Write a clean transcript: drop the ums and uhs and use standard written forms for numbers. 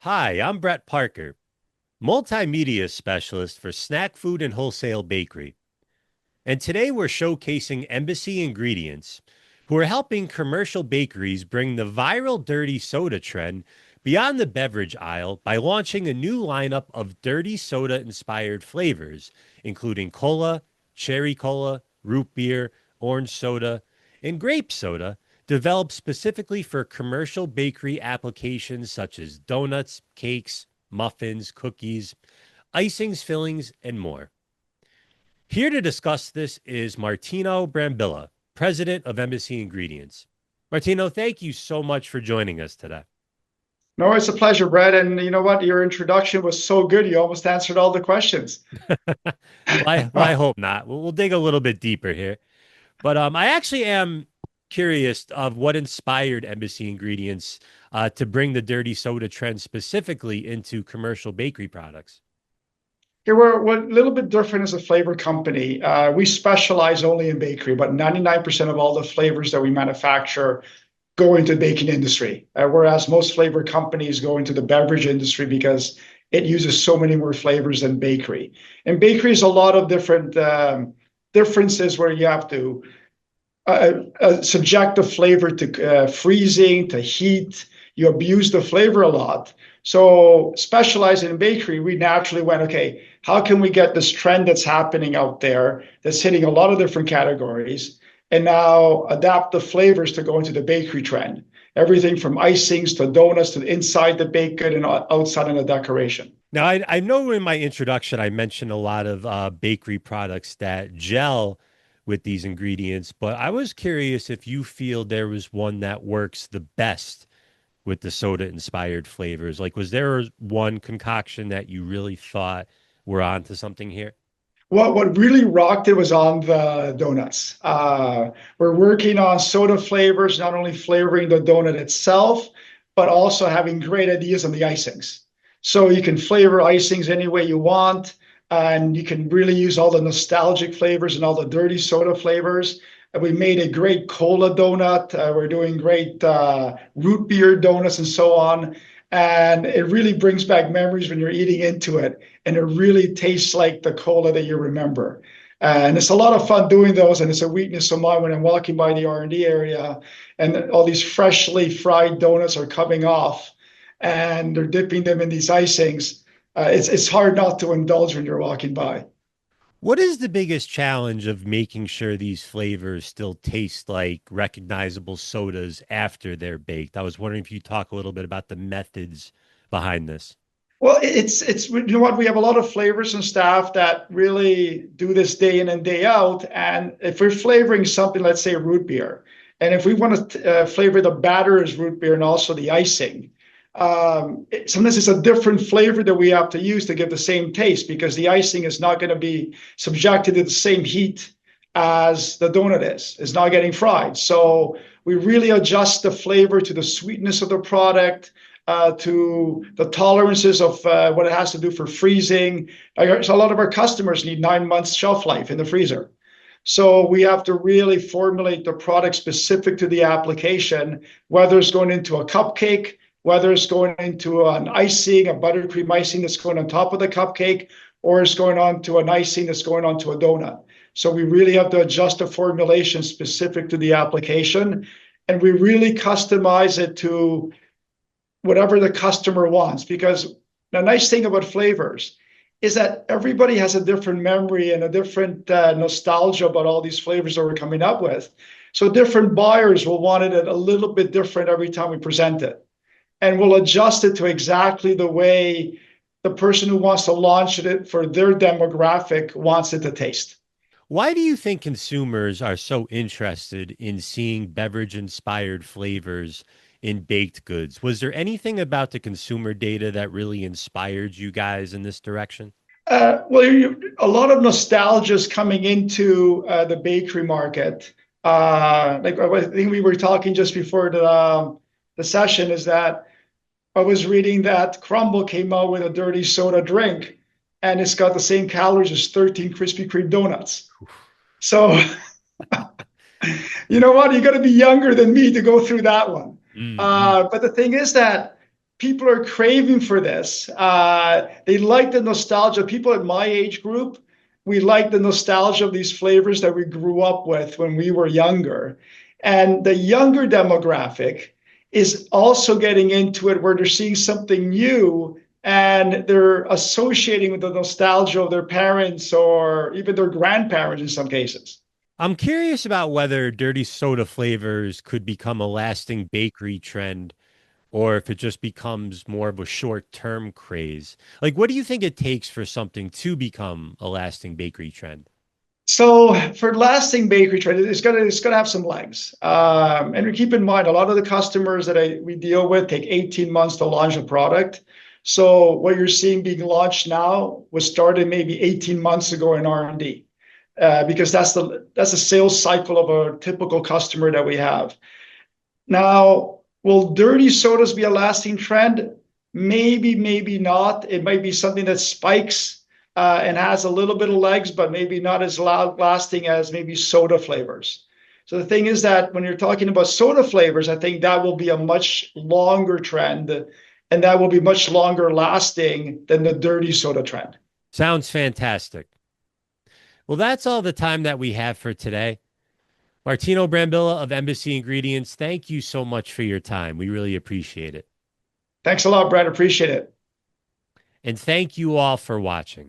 Hi, I'm Brett Parker, multimedia specialist for Snack Food and Wholesale Bakery. And today we're showcasing Embassy Ingredients, who are helping commercial bakeries bring the viral dirty soda trend beyond the beverage aisle by launching a new lineup of dirty soda inspired flavors, including cola, cherry cola, root beer, orange soda, and grape soda, developed specifically for commercial bakery applications such as donuts, cakes, muffins, cookies, icings, fillings, and more. Here to discuss this is Martino Brambilla, president of Embassy Ingredients. Martino, thank you so much for joining us today. No, it's a pleasure, Brett. And you know what? Your introduction was so good. You almost answered all the questions. I hope not. We'll dig a little bit deeper here. But I actually am curious of what inspired Embassy Ingredients to bring the dirty soda trend specifically into commercial bakery products. Here we're a little bit different as a flavor company. We specialize only in bakery, but 99% of all the flavors that we manufacture go into the baking industry, whereas most flavor companies go into the beverage industry because it uses so many more flavors than bakery. And bakery is a lot of different differences where you have to subject the flavor to freezing, to heat. You abuse the flavor a lot. So specializing in bakery, we naturally went, okay, how can we get this trend that's happening out there that's hitting a lot of different categories and now adapt the flavors to go into the bakery trend? Everything from icings to donuts to inside the baked good and outside in the decoration. Now, I know in my introduction, I mentioned a lot of bakery products that gel with these ingredients, but I was curious if you feel there was one that works the best with the soda inspired flavors. Like, was there one concoction that you really thought we're onto something here? What really rocked it was on the donuts. We're working on soda flavors, not only flavoring the donut itself, but also having great ideas on the icings. So you can flavor icings any way you want, and you can really use all the nostalgic flavors and all the dirty soda flavors. And we made a great cola donut. We're doing great root beer donuts and so on. And it really brings back memories when you're eating into it, and it really tastes like the cola that you remember. And it's a lot of fun doing those, and it's a weakness of mine when I'm walking by the R&D area, and all these freshly fried donuts are coming off, and they're dipping them in these icings. It's hard not to indulge when you're walking by. What is the biggest challenge of making sure these flavors still taste like recognizable sodas after they're baked? I was wondering if you talk a little bit about the methods behind this. Well, it's you know what, we have a lot of flavors and staff that really do this day in and day out. And if we're flavoring something, let's say root beer, and if we want to flavor the batter as root beer and also the icing, sometimes it's a different flavor that we have to use to give the same taste because the icing is not going to be subjected to the same heat as the donut is. It's not getting fried. So we really adjust the flavor to the sweetness of the product, to the tolerances of what it has to do for freezing. So a lot of our customers need 9 months shelf life in the freezer. So we have to really formulate the product specific to the application, whether it's going into a cupcake, whether it's going into an icing, a buttercream icing that's going on top of the cupcake, or it's going on to an icing that's going onto a donut. So we really have to adjust the formulation specific to the application, and we really customize it to whatever the customer wants. Because the nice thing about flavors is that everybody has a different memory and a different nostalgia about all these flavors that we're coming up with. So different buyers will want it a little bit different every time we present it. And we'll adjust it to exactly the way the person who wants to launch it for their demographic wants it to taste. Why do you think consumers are so interested in seeing beverage inspired flavors in baked goods? Was there anything about the consumer data that really inspired you guys in this direction? A lot of nostalgia is coming into the bakery market. Like I think we were talking just before the session is that I was reading that Crumble came out with a dirty soda drink, and it's got the same calories as 13 Krispy Kreme donuts. So you know what? You got to be younger than me to go through that one. Mm-hmm. But the thing is that people are craving for this. They like the nostalgia. People at my age group, we like the nostalgia of these flavors that we grew up with when we were younger. And the younger demographic is also getting into it where they're seeing something new and they're associating with the nostalgia of their parents or even their grandparents in some cases. I'm curious about whether dirty soda flavors could become a lasting bakery trend or if it just becomes more of a short-term craze. Like, what do you think it takes for something to become a lasting bakery trend? So for lasting bakery trend, it's gonna have some legs. And we keep in mind a lot of the customers that we deal with take 18 months to launch a product. So what you're seeing being launched now was started maybe 18 months ago in R&D, because that's a sales cycle of a typical customer that we have. Now, will dirty sodas be a lasting trend? Maybe, maybe not. It might be something that spikes and has a little bit of legs, but maybe not as lasting as maybe soda flavors. So the thing is that when you're talking about soda flavors, I think that will be a much longer trend, and that will be much longer lasting than the dirty soda trend. Sounds fantastic. Well, that's all the time that we have for today. Martino Brambilla of Embassy Ingredients, thank you so much for your time. We really appreciate it. Thanks a lot, Brad. Appreciate it. And thank you all for watching.